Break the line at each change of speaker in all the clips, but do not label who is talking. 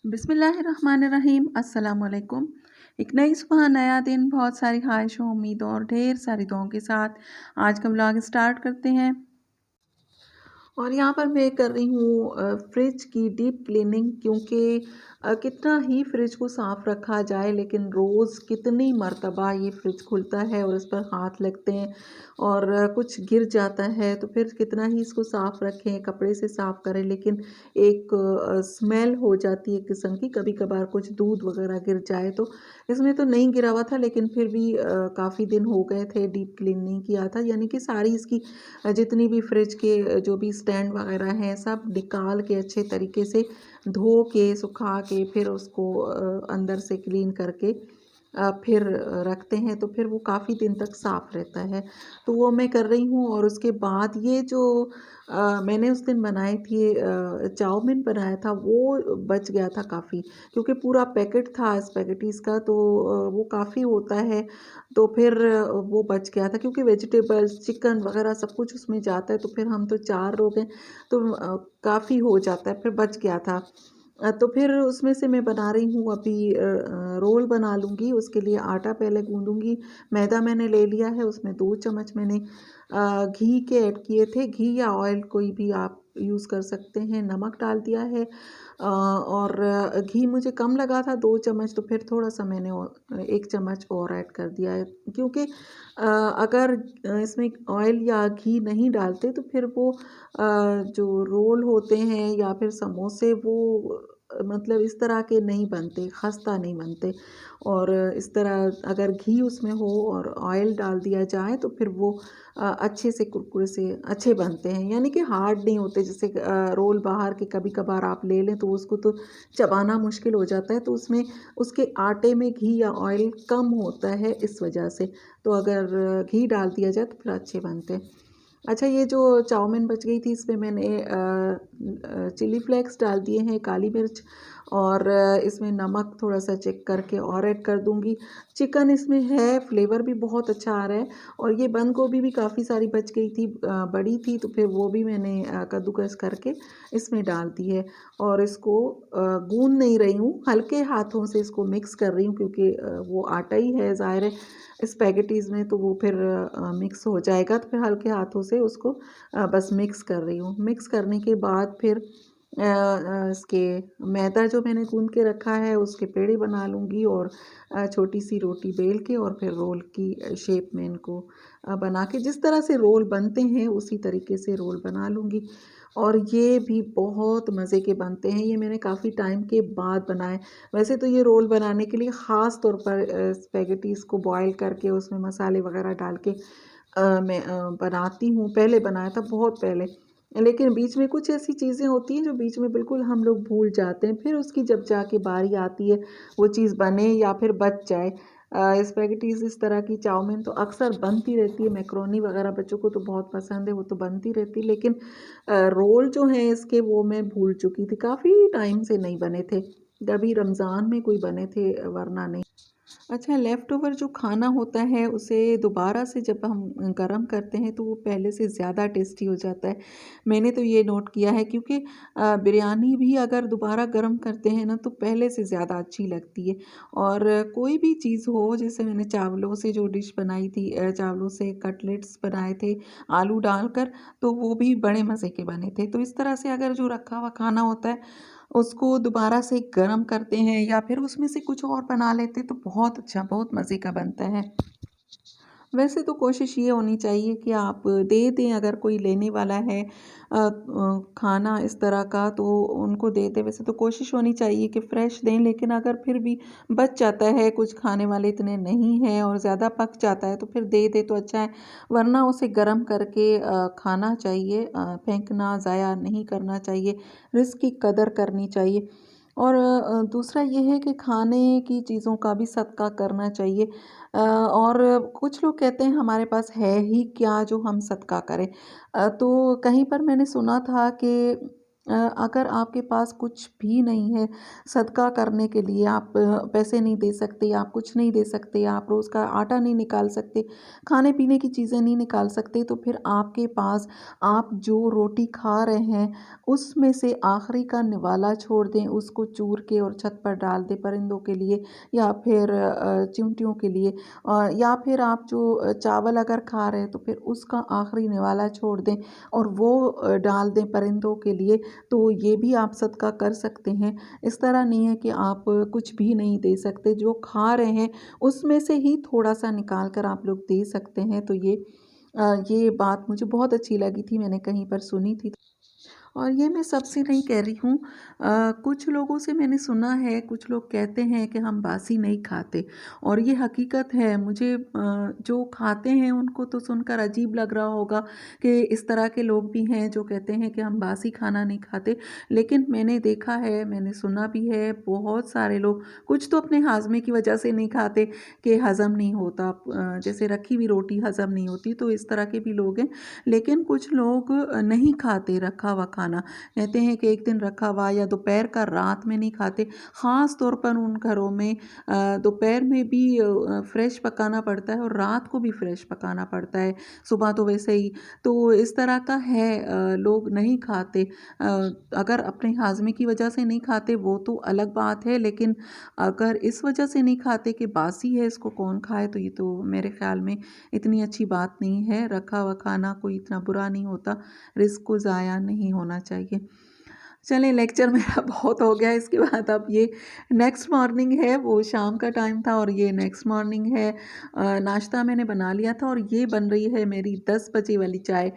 बिस्मिल्लाहिर्रहमानिर्रहीम अस्सलाम वालेकुम। एक नई सुबह, नया दिन, बहुत सारी ख्वाहिशों, उम्मीदों और ढेर सारी दुआओं के साथ आज का व्लॉग स्टार्ट करते हैं। और यहाँ पर मैं कर रही हूँ फ्रिज की डीप क्लीनिंग, क्योंकि कितना ही फ्रिज को साफ़ रखा जाए लेकिन रोज़ कितनी मर्तबा ये फ्रिज खुलता है और इस पर हाथ लगते हैं और कुछ गिर जाता है, तो फिर कितना ही इसको साफ़ रखें, कपड़े से साफ़ करें, लेकिन एक स्मेल हो जाती है किस्म की। कभी कभार कुछ दूध वगैरह गिर जाए, तो इसमें तो नहीं गिरा हुआ था लेकिन फिर भी काफ़ी दिन हो गए थे डीप क्लीन नहीं किया था, यानी कि सारी इसकी जितनी भी फ्रिज के जो भी स्टैंड वगैरह हैं सब निकाल के अच्छे तरीके से धो के सुखा के फिर उसको अंदर से क्लीन करके फिर रखते हैं, तो फिर वो काफ़ी दिन तक साफ़ रहता है। तो वो मैं कर रही हूँ। और उसके बाद ये जो मैंने उस दिन बनाई थी चाउमीन बनाया था, वो बच गया था काफ़ी, क्योंकि पूरा पैकेट था स्पैगेटीज़ का, तो वो काफ़ी होता है, तो फिर वो बच गया था, क्योंकि वेजिटेबल्स चिकन वगैरह सब कुछ उसमें जाता है, तो फिर हम तो 4 लोग हैं, तो काफ़ी हो जाता है, फिर बच गया था। तो फिर उसमें से मैं बना रही हूँ अभी रोल बना लूँगी। उसके लिए आटा पहले गूँदूँगी। मैदा मैंने ले लिया है, उसमें 2 चम्मच मैंने घी के ऐड किए थे। घी या ऑयल कोई भी आप यूज़ कर सकते हैं। नमक डाल दिया है और घी मुझे कम लगा था 2 चम्मच, तो फिर थोड़ा-सा मैंने 1 चम्मच और ऐड कर दिया है, क्योंकि अगर इसमें ऑयल या घी नहीं डालते तो फिर वो जो रोल होते हैं या फिर समोसे, वो मतलब इस तरह के नहीं बनते, खस्ता नहीं बनते। और इस तरह अगर घी उसमें हो और ऑयल डाल दिया जाए तो फिर वो अच्छे से कुरकुरे से अच्छे बनते हैं, यानी कि हार्ड नहीं होते। जैसे रोल बाहर के कभी कभार आप ले लें तो उसको तो चबाना मुश्किल हो जाता है, तो उसमें उसके आटे में घी या ऑयल कम होता है, इस वजह से। तो अगर घी डाल दिया जाए तो फिर अच्छे बनते हैं। अच्छा, ये जो चाउमीन बच गई थी इसमें मैंने चिली फ्लेक्स डाल दिए हैं, काली मिर्च, और इसमें नमक थोड़ा-सा चेक करके और ऐड कर दूँगी। चिकन इसमें है, फ्लेवर भी बहुत अच्छा आ रहा है। और ये बंद गोभी भी काफ़ी सारी बच गई थी, बड़ी थी, तो फिर वो भी मैंने कद्दूकस करके इसमें डाल दी है। और इसको गूँद नहीं रही हूँ, हल्के हाथों से इसको मिक्स कर रही हूँ, क्योंकि वो आटा ही है, ज़ाहिर है स्पैगेटीज़ में, तो वो फिर मिक्स हो जाएगा, तो फिर हल्के हाथों से उसको बस मिक्स कर रही हूँ। मिक्स करने के बाद फिर इसके मैदा जो मैंने गूँध के रखा है उसके पेड़े बना लूँगी, और छोटी सी रोटी बेल के और फिर रोल की शेप में इनको बना के, जिस तरह से रोल बनते हैं उसी तरीके से रोल बना लूँगी। और ये भी बहुत मज़े के बनते हैं। ये मैंने काफ़ी टाइम के बाद बनाए। वैसे तो ये रोल बनाने के लिए ख़ास तौर पर स्पैगेटीज़ को बॉयल करके उसमें मसाले वग़ैरह डाल के मैं बनाती हूँ। पहले बनाया था, बहुत पहले। लेकिन बीच में कुछ ऐसी चीज़ें होती हैं जो बीच में बिल्कुल हम लोग भूल जाते हैं। फिर उसकी जब जाके बारी आती है, वो चीज़ बने या फिर बच जाए। स्पैगेटीज़ इस तरह की, चाउमीन तो अक्सर बनती रहती है, मैकरोनी वग़ैरह बच्चों को तो बहुत पसंद है, वो तो बनती रहती है। लेकिन रोल जो हैं इसके, वो मैं भूल चुकी थी, काफ़ी टाइम से नहीं बने थे। कभी रमज़ान में कोई बने थे, वरना नहीं। अच्छा, लेफ़्ट ओवर जो खाना होता है उसे दोबारा से जब हम गरम करते हैं तो वो पहले से ज़्यादा टेस्टी हो जाता है। मैंने तो ये नोट किया है, क्योंकि बिरयानी भी अगर दोबारा गरम करते हैं ना तो पहले से ज़्यादा अच्छी लगती है। और कोई भी चीज़ हो, जैसे मैंने चावलों से जो डिश बनाई थी, चावलों से कटलेट्स बनाए थे आलू डालकर, तो वो भी बड़े मज़े के बने थे। तो इस तरह से अगर जो रखा हुआ खाना होता है उसको दोबारा से गरम करते हैं या फिर उसमें से कुछ और बना लेते हैं, तो बहुत अच्छा, बहुत मज़े का बनता है। वैसे तो कोशिश ये होनी चाहिए कि आप दे दें, अगर कोई लेने वाला है खाना इस तरह का, तो उनको दे दें। वैसे तो कोशिश होनी चाहिए कि फ़्रेश दें, लेकिन अगर फिर भी बच जाता है, कुछ खाने वाले इतने नहीं हैं और ज़्यादा पक जाता है, तो फिर दे दें तो अच्छा है। वरना उसे गरम करके खाना चाहिए, फेंकना, ज़ाया नहीं करना चाहिए, रिज़्क की कदर करनी चाहिए। और दूसरा ये है कि खाने की चीज़ों का भी सदका करना चाहिए। और कुछ लोग कहते हैं हमारे पास है ही क्या जो हम सदका करें। तो कहीं पर मैंने सुना था कि अगर आपके पास कुछ भी नहीं है सदका करने के लिए, आप पैसे नहीं दे सकते, आप कुछ नहीं दे सकते, आप रोज़ का आटा नहीं निकाल सकते, खाने पीने की चीज़ें नहीं निकाल सकते, तो फिर आपके पास आप जो रोटी खा रहे हैं उसमें से आखिरी का निवाला छोड़ दें, उसको चूर के और छत पर डाल दें परिंदों के लिए या फिर चिंटियों के लिए। या फिर आप जो चावल अगर खा रहे हैं तो फिर उसका आखिरी निवाला छोड़ दें और वो डाल दें परिंदों के लिए। तो ये भी आप सदका कर सकते हैं। इस तरह नहीं है कि आप कुछ भी नहीं दे सकते, जो खा रहे हैं उसमें से ही थोड़ा-सा निकाल कर आप लोग दे सकते हैं। तो ये बात मुझे बहुत अच्छी लगी थी, मैंने कहीं पर सुनी थी। और ये मैं सबसे नहीं कह रही हूँ। कुछ लोगों से मैंने सुना है, कुछ लोग कहते हैं कि हम बासी नहीं खाते और ये हकीकत है। मुझे जो खाते हैं उनको तो सुनकर अजीब लग रहा होगा कि इस तरह के लोग भी हैं जो कहते हैं कि हम बासी खाना नहीं खाते। लेकिन मैंने देखा है, मैंने सुना भी है, बहुत सारे लोग कुछ तो अपने हाज़मे की वजह से नहीं खाते कि हज़म नहीं होता। जैसे रखी हुई रोटी हज़म नहीं होती, तो इस तरह के भी लोग हैं। लेकिन कुछ लोग नहीं खाते रखा हुआ खाना, कहते हैं कि एक दिन रखा हुआ या दोपहर का रात में नहीं खाते। ख़ास तौर पर उन घरों में दोपहर में भी फ्रेश पकाना पड़ता है और रात को भी फ्रेश पकाना पड़ता है, सुबह तो वैसे ही। तो इस तरह का है, लोग नहीं खाते। अगर अपने हाज़मे की वजह से नहीं खाते वो तो अलग बात है, लेकिन अगर इस वजह से नहीं खाते कि बासी है इसको कौन खाए, तो ये तो मेरे ख़्याल में इतनी अच्छी बात नहीं है। रखा हुआ खाना कोई इतना बुरा नहीं होता, रिज़्क को ज़ाया नहीं होना चाहिए। चलें, लेक्चर मेरा बहुत हो गया। इसके बाद अब ये नेक्स्ट मॉर्निंग है, वो शाम का टाइम था और ये नेक्स्ट मॉर्निंग है। नाश्ता मैंने बना लिया था और ये बन रही है मेरी 10 बजे वाली चाय।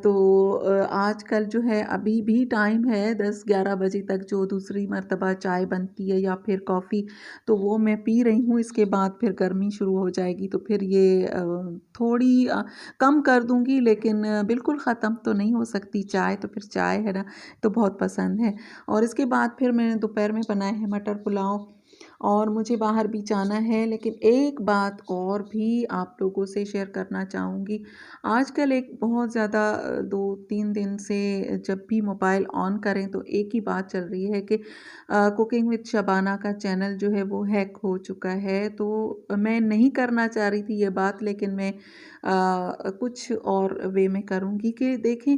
तो आजकल जो है अभी भी टाइम है 10-11 बजे तक जो दूसरी मर्तबा चाय बनती है या फिर कॉफ़ी, तो वो मैं पी रही हूँ। इसके बाद फिर गर्मी शुरू हो जाएगी तो फिर ये थोड़ी कम कर दूँगी, लेकिन बिल्कुल ख़त्म तो नहीं हो सकती चाय, तो फिर चाय है ना, तो बहुत पसंद है। और इसके बाद फिर मैंने दोपहर में बनाए हैं मटर पुलाव और मुझे बाहर भी जाना है। लेकिन एक बात और भी आप लोगों से शेयर करना चाहूँगी। आजकल एक बहुत ज़्यादा 2-3 दिन से जब भी मोबाइल ऑन करें तो एक ही बात चल रही है कि कुकिंग विद शबाना का चैनल जो है वो हैक हो चुका है। तो मैं नहीं करना चाह रही थी ये बात, लेकिन मैं कुछ और वे में करूँगी कि देखें,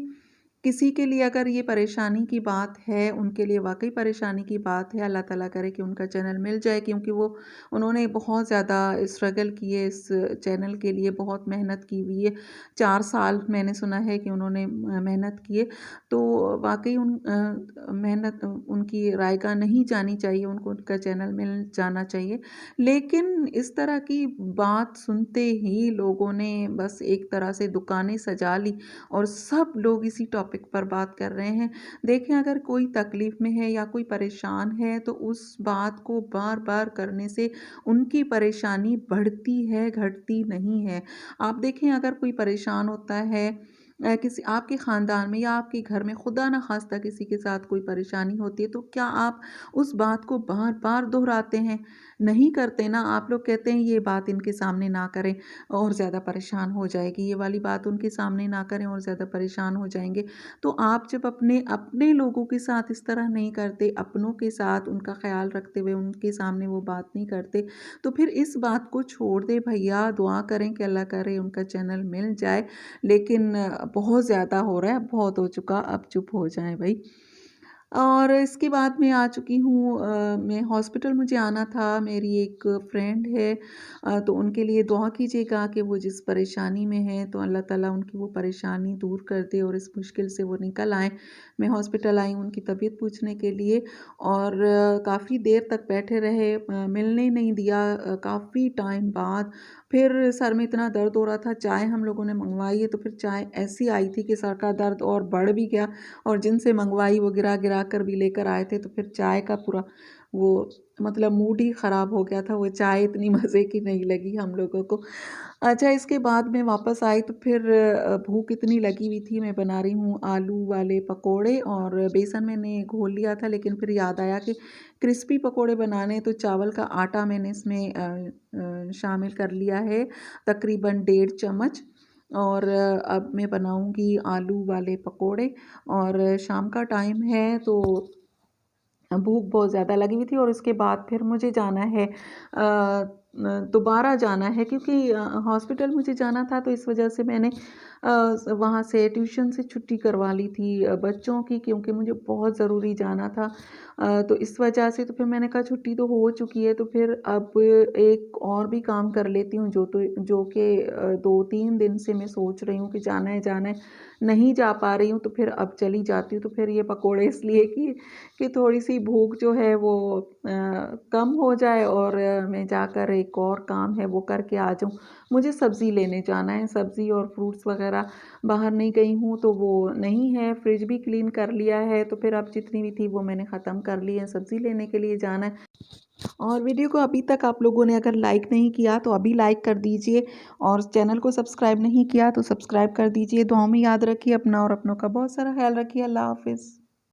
किसी के लिए अगर ये परेशानी की बात है, उनके लिए वाक़ई परेशानी की बात है, अल्लाह ताला करे कि उनका चैनल मिल जाए, क्योंकि उन्होंने बहुत ज़्यादा स्ट्रगल किए इस चैनल के लिए, बहुत मेहनत की हुई है। 4 साल मैंने सुना है कि उन्होंने मेहनत की है। तो वाक़ई मेहनत उनकी रायगा नहीं जानी चाहिए, उनको उनका चैनल मिल जाना चाहिए। लेकिन इस तरह की बात सुनते ही लोगों ने बस एक तरह से दुकानें सजा ली और सब लोग इसी टॉपिक पर बात कर रहे हैं। देखें, अगर कोई तकलीफ़ में है या कोई परेशान है तो उस बात को बार-बार करने से उनकी परेशानी बढ़ती है, घटती नहीं है। आप देखें, अगर कोई परेशान होता है किसी आपके ख़ानदान में या आपके घर में, खुदा ना ख़ास्ता किसी के साथ कोई परेशानी होती है, तो क्या आप उस बात को बार-बार दोहराते हैं? नहीं करते ना। आप लोग कहते हैं ये बात इनके सामने ना करें और ज़्यादा परेशान हो जाएगी, ये वाली बात उनके सामने ना करें और ज़्यादा परेशान हो जाएँगे। तो आप जब अपने अपने लोगों के साथ इस तरह नहीं करते, अपनों के साथ उनका ख़्याल रखते हुए उनके सामने वो बात नहीं करते, तो फिर इस बात को छोड़ दें भैया, दुआ करें कि अल्लाह करे उनका चैनल मिल जाए। लेकिन बहुत ज़्यादा हो रहा है, अब बहुत हो चुका, अब चुप हो जाएँ भई। और इसके बाद मैं आ चुकी हूँ, मैं हॉस्पिटल मुझे आना था, मेरी एक फ्रेंड है, तो उनके लिए दुआ कीजिएगा कि वो जिस परेशानी में हैं तो अल्लाह ताला उनकी वो परेशानी दूर कर दे और इस मुश्किल से वो निकल आएँ। मैं हॉस्पिटल आई हूँ उनकी तबीयत पूछने के लिए और काफ़ी देर तक बैठे रहे, मिलने ही नहीं दिया, काफ़ी टाइम बाद फिर सर में इतना दर्द हो रहा था, चाय हम लोगों ने मँगवाई है, तो फिर चाय ऐसी आई थी कि सर का दर्द और बढ़ भी गया और जिनसे मँगवाई वो गिरा-गिरा कर भी लेकर आए थे, तो फिर चाय का पूरा वो मतलब मूड ही ख़राब हो गया था, वो चाय इतनी मज़े की नहीं लगी हम लोगों को। अच्छा, इसके बाद मैं वापस आई तो फिर भूख इतनी लगी हुई थी, मैं बना रही हूँ आलू वाले पकोड़े और बेसन मैंने घोल लिया था, लेकिन फिर याद आया कि क्रिस्पी पकोड़े बनाने, तो चावल का आटा मैंने इसमें शामिल कर लिया है, तकरीबन 1.5 चम्मच। और अब मैं बनाऊंगी आलू वाले पकोड़े। और शाम का टाइम है तो भूख बहुत ज़्यादा लगी हुई थी और उसके बाद फिर मुझे जाना है दोबारा जाना है क्योंकि हॉस्पिटल मुझे जाना था, तो इस वजह से मैंने वहाँ से ट्यूशन से छुट्टी करवा ली थी बच्चों की, क्योंकि मुझे बहुत ज़रूरी जाना था। तो इस वजह से तो फिर मैंने कहा छुट्टी तो हो चुकी है, तो फिर अब एक और भी काम कर लेती हूँ जो कि 2-3 दिन से मैं सोच रही हूँ कि जाना है, नहीं जा पा रही हूँ, तो फिर अब चली जाती हूँ। तो फिर ये पकोड़े इसलिए कि थोड़ी-सी भूख जो है वो कम हो जाए और मैं जाकर एक और काम है वो करके आ जाऊँ। मुझे सब्ज़ी लेने जाना है, सब्ज़ी और फ्रूट्स वग़ैरह बाहर नहीं गई हूँ तो वो नहीं है, फ्रिज भी क्लीन कर लिया है, तो फिर अब जितनी भी थी वो मैंने ख़त्म कर ली है, सब्ज़ी लेने के लिए जाना है। और वीडियो को अभी तक आप लोगों ने अगर लाइक नहीं किया तो अभी लाइक कर दीजिए, और चैनल को सब्सक्राइब नहीं किया तो सब्सक्राइब कर दीजिए। दुआओं में याद रखिए अपना और अपनों का बहुत सारा ख़्याल रखिए। अल्लाह हाफ़िज़।